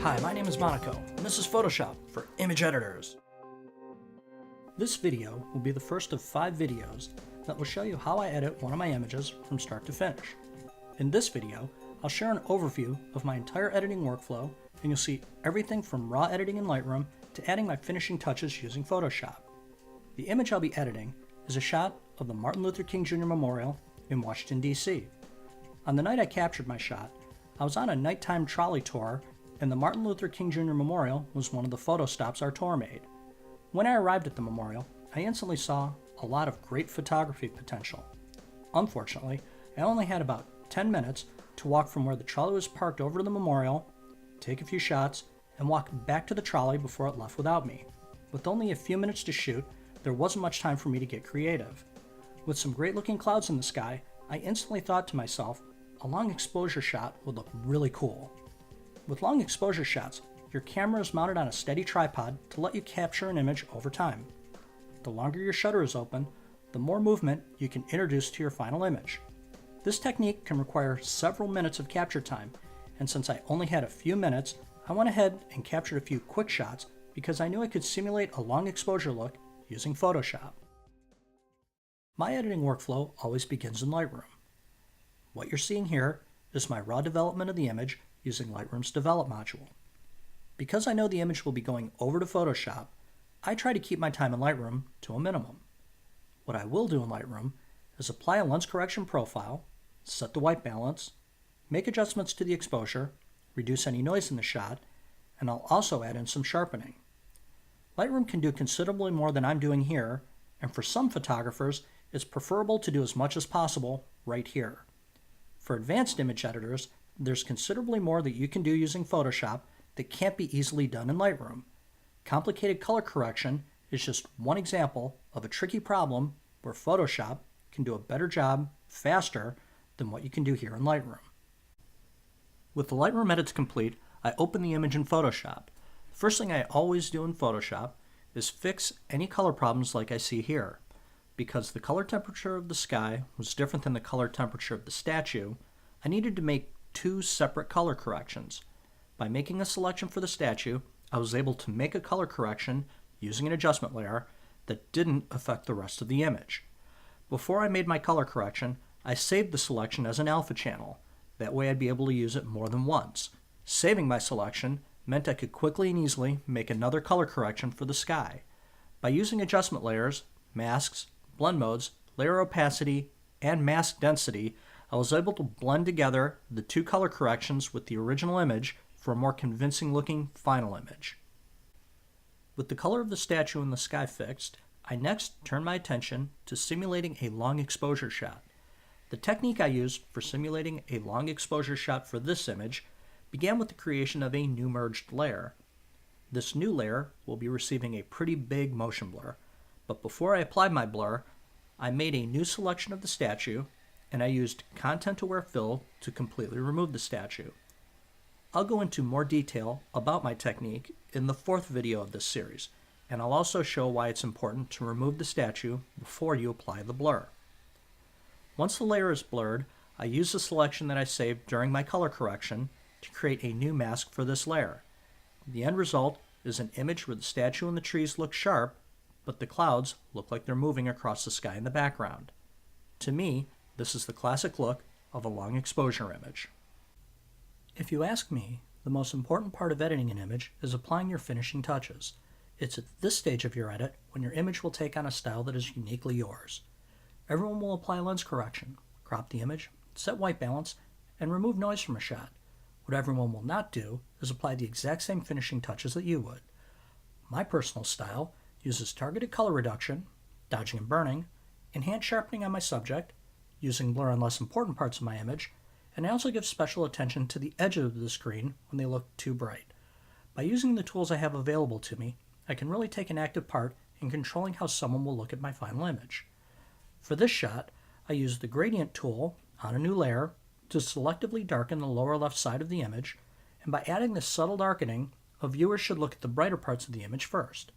Hi, my name is Monicoz, and this is Photoshop for image editors. This video will be the first of 5 videos that will show you how I edit one of my images from start to finish. In this video, I'll share an overview of my entire editing workflow, and you'll see everything from raw editing in Lightroom to adding my finishing touches using Photoshop. The image I'll be editing is a shot of the Martin Luther King Jr. Memorial in Washington, D.C. On the night I captured my shot, I was on a nighttime trolley tour, and the Martin Luther King Jr. Memorial was one of the photo stops our tour made. When I arrived at the memorial, I instantly saw a lot of great photography potential. Unfortunately, I only had about 10 minutes to walk from where the trolley was parked over to the memorial, take a few shots, and walk back to the trolley before it left without me. With only a few minutes to shoot, there wasn't much time for me to get creative. With some great looking clouds in the sky, I instantly thought to myself, a long exposure shot would look really cool. With long exposure shots, your camera is mounted on a steady tripod to let you capture an image over time. The longer your shutter is open, the more movement you can introduce to your final image. This technique can require several minutes of capture time, and since I only had a few minutes, I went ahead and captured a few quick shots because I knew I could simulate a long exposure look using Photoshop. My editing workflow always begins in Lightroom. What you're seeing here is my raw development of the image using Lightroom's Develop module. Because I know the image will be going over to Photoshop, I try to keep my time in Lightroom to a minimum. What I will do in Lightroom is apply a lens correction profile, set the white balance, make adjustments to the exposure, reduce any noise in the shot, and I'll also add in some sharpening. Lightroom can do considerably more than I'm doing here, and for some photographers, it's preferable to do as much as possible right here. For advanced image editors, there's considerably more that you can do using Photoshop that can't be easily done in Lightroom. Complicated color correction is just one example of a tricky problem where Photoshop can do a better job faster than what you can do here in Lightroom. With the Lightroom edits complete, I open the image in Photoshop. The first thing I always do in Photoshop is fix any color problems like I see here. Because the color temperature of the sky was different than the color temperature of the statue, I needed to make 2 separate color corrections. By making a selection for the statue, I was able to make a color correction using an adjustment layer that didn't affect the rest of the image. Before I made my color correction, I saved the selection as an alpha channel. That way I'd be able to use it more than once. Saving my selection meant I could quickly and easily make another color correction for the sky. By using adjustment layers, masks, blend modes, layer opacity, and mask density, I was able to blend together the 2 color corrections with the original image for a more convincing looking final image. With the color of the statue in the sky fixed, I next turned my attention to simulating a long exposure shot. The technique I used for simulating a long exposure shot for this image began with the creation of a new merged layer. This new layer will be receiving a pretty big motion blur, but before I applied my blur, I made a new selection of the statue, and I used content-aware fill to completely remove the statue. I'll go into more detail about my technique in the 4th video of this series, and I'll also show why it's important to remove the statue before you apply the blur. Once the layer is blurred, I use the selection that I saved during my color correction to create a new mask for this layer. The end result is an image where the statue and the trees look sharp, but the clouds look like they're moving across the sky in the background. To me, this is the classic look of a long exposure image. If you ask me, the most important part of editing an image is applying your finishing touches. It's at this stage of your edit when your image will take on a style that is uniquely yours. Everyone will apply lens correction, crop the image, set white balance, and remove noise from a shot. What everyone will not do is apply the exact same finishing touches that you would. My personal style uses targeted color reduction, dodging and burning, enhanced sharpening on my subject, using blur on less important parts of my image, and I also give special attention to the edges of the screen when they look too bright. By using the tools I have available to me, I can really take an active part in controlling how someone will look at my final image. For this shot, I used the gradient tool on a new layer to selectively darken the lower left side of the image, and by adding this subtle darkening, a viewer should look at the brighter parts of the image first.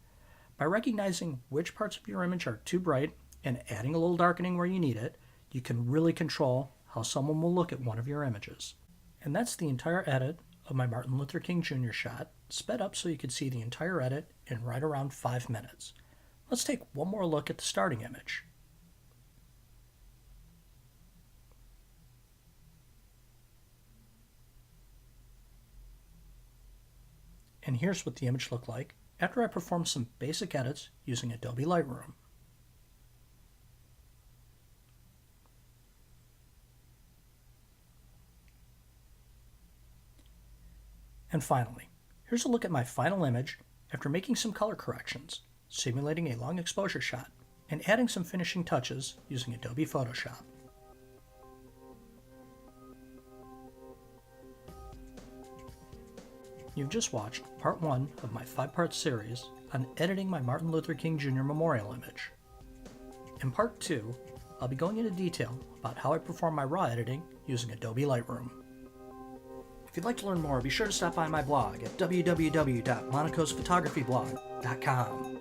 By recognizing which parts of your image are too bright and adding a little darkening where you need it, you can really control how someone will look at one of your images. And that's the entire edit of my Martin Luther King Jr. shot, sped up so you could see the entire edit in right around 5 minutes. Let's take one more look at the starting image. And here's what the image looked like after I performed some basic edits using Adobe Lightroom. And finally, here's a look at my final image after making some color corrections, simulating a long exposure shot, and adding some finishing touches using Adobe Photoshop. You've just watched part 1 of my 5-part series on editing my Martin Luther King Jr. memorial image. In part 2, I'll be going into detail about how I perform my raw editing using Adobe Lightroom. If you'd like to learn more, be sure to stop by my blog at www.monicozphotographyblog.com.